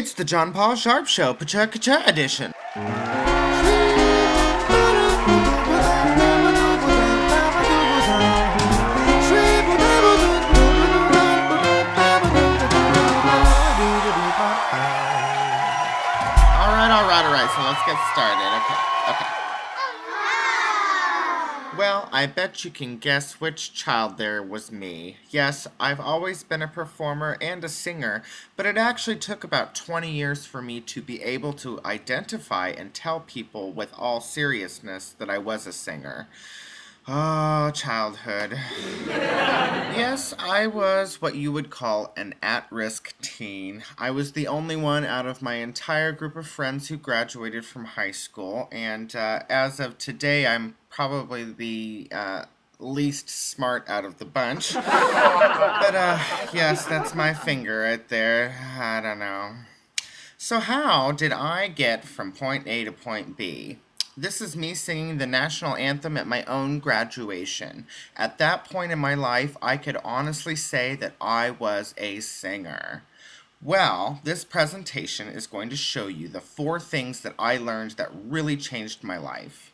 It's the John Paul Sharp Show, Pecha Kucha edition. Alright, so let's get started. Okay. Well, I bet you can guess which child there was me. Yes, I've always been a performer and a singer, but it actually took about 20 years for me to be able to identify and tell people with all seriousness that I was a singer. Oh, childhood. Yes, I was what you would call an at-risk teen. I was the only one out of my entire group of friends who graduated from high school, and as of today, I'm probably the least smart out of the bunch. But yes, that's my finger right there. I don't know. So how did I get from point A to point B? This is me singing the national anthem at my own graduation. At that point in my life, I could honestly say that I was a singer. Well, this presentation is going to show you the 4 things that I learned that really changed my life.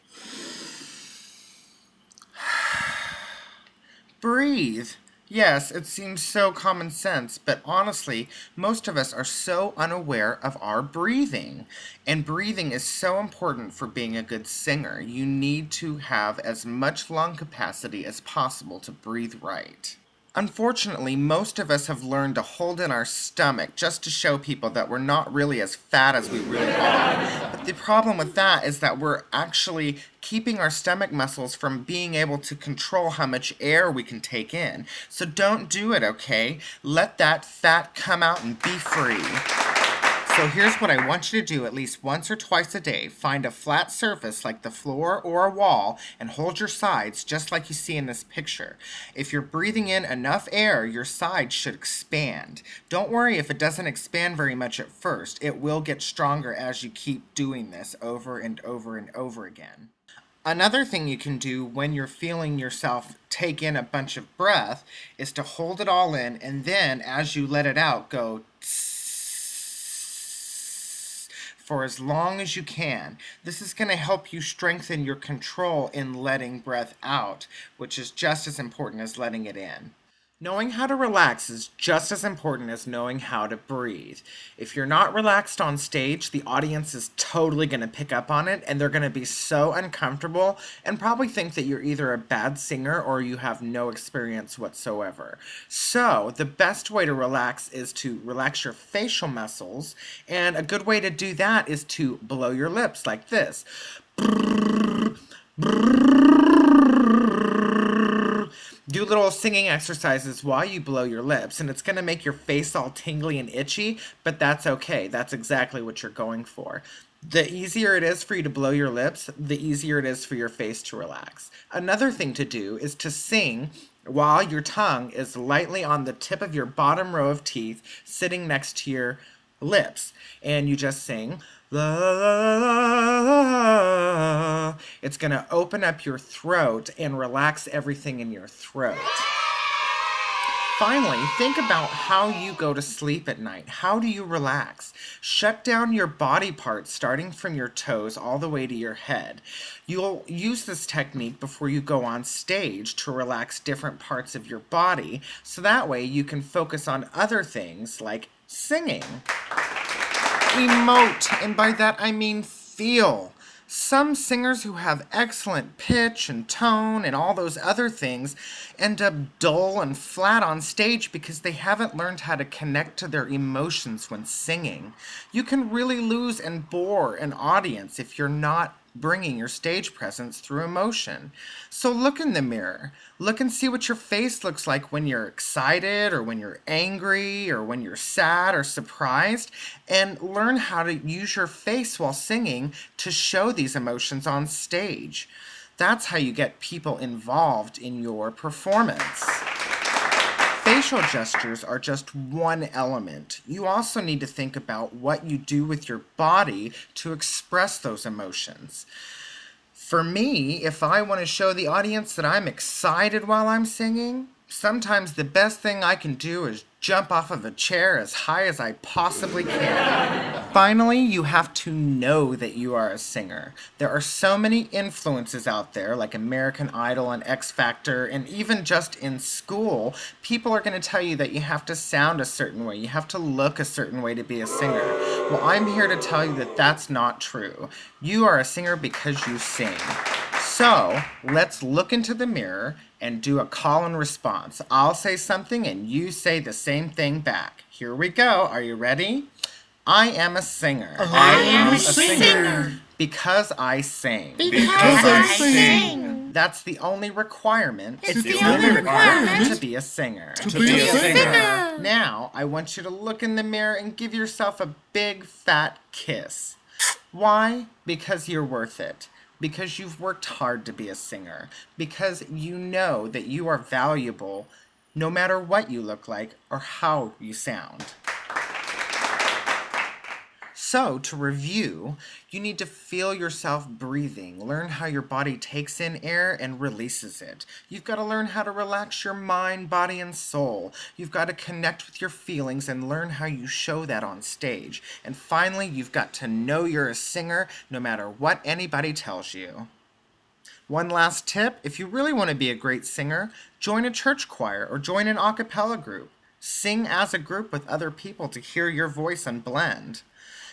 Breathe. Yes, it seems so common sense, but honestly, most of us are so unaware of our breathing. And breathing is so important for being a good singer. You need to have as much lung capacity as possible to breathe right. Unfortunately, most of us have learned to hold in our stomach just to show people that we're not really as fat as we really are. But the problem with that is that we're actually keeping our stomach muscles from being able to control how much air we can take in. So don't do it, okay? Let that fat come out and be free. So here's what I want you to do at least once or twice a day. Find a flat surface like the floor or a wall and hold your sides just like you see in this picture. If you're breathing in enough air, your sides should expand. Don't worry if it doesn't expand very much at first. It will get stronger as you keep doing this over and over and over again. Another thing you can do when you're feeling yourself take in a bunch of breath is to hold it all in, and then as you let it out, go tss for as long as you can. This is going to help you strengthen your control in letting breath out, which is just as important as letting it in. Knowing how to relax is just as important as knowing how to breathe. If you're not relaxed on stage, the audience is totally going to pick up on it, and they're going to be so uncomfortable and probably think that you're either a bad singer or you have no experience whatsoever. So the best way to relax is to relax your facial muscles, and a good way to do that is to blow your lips like this. Do little singing exercises while you blow your lips, and it's going to make your face all tingly and itchy, but that's okay. That's exactly what you're going for. The easier it is for you to blow your lips, the easier it is for your face to relax. Another thing to do is to sing while your tongue is lightly on the tip of your bottom row of teeth sitting next to your lips, and you just sing la, la, la, la, la. It's going to open up your throat and relax everything in your throat. Finally, think about how you go to sleep at night. How do you relax? Shut down your body parts starting from your toes all the way to your head. You'll use this technique before you go on stage to relax different parts of your body, so that way you can focus on other things like singing. Emote, and by that I mean feel. Some singers who have excellent pitch and tone and all those other things end up dull and flat on stage because they haven't learned how to connect to their emotions when singing. You can really lose and bore an audience if you're not bringing your stage presence through emotion. So look in the mirror. Look and see what your face looks like when you're excited or when you're angry or when you're sad or surprised, and learn how to use your face while singing to show these emotions on stage. That's how you get people involved in your performance. Facial gestures are just one element. You also need to think about what you do with your body to express those emotions. For me, if I want to show the audience that I'm excited while I'm singing, Sometimes the best thing I can do is jump off of a chair as high as I possibly can. Finally, you have to know that you are a singer. There are so many influences out there, like American Idol and X Factor, and even just in school, people are going to tell you that you have to sound a certain way, you have to look a certain way to be a singer. Well, I'm here to tell you that that's not true. You are a singer because you sing. So, let's look into the mirror and do a call and response. I'll say something and you say the same thing back. Here we go. Are you ready? I am a singer. I am a singer. Because I sing. Because I sing. That's the only requirement. It's the only requirement to be a singer. To be a singer. Now, I want you to look in the mirror and give yourself a big fat kiss. Why? Because you're worth it. Because you've worked hard to be a singer. Because you know that you are valuable no matter what you look like or how you sound. So, to review, you need to feel yourself breathing, learn how your body takes in air and releases it. You've got to learn how to relax your mind, body, and soul. You've got to connect with your feelings and learn how you show that on stage. And finally, you've got to know you're a singer no matter what anybody tells you. One last tip, if you really want to be a great singer, join a church choir or join an a cappella group. Sing as a group with other people to hear your voice and blend.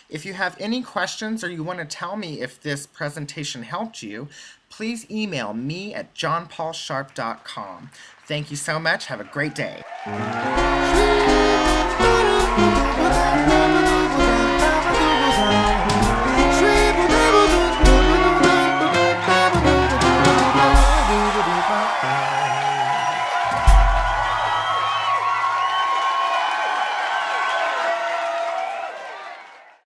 If you have any questions or you want to tell me if this presentation helped you, please email me at johnpaulsharp.com. Thank you so much. Have a great day.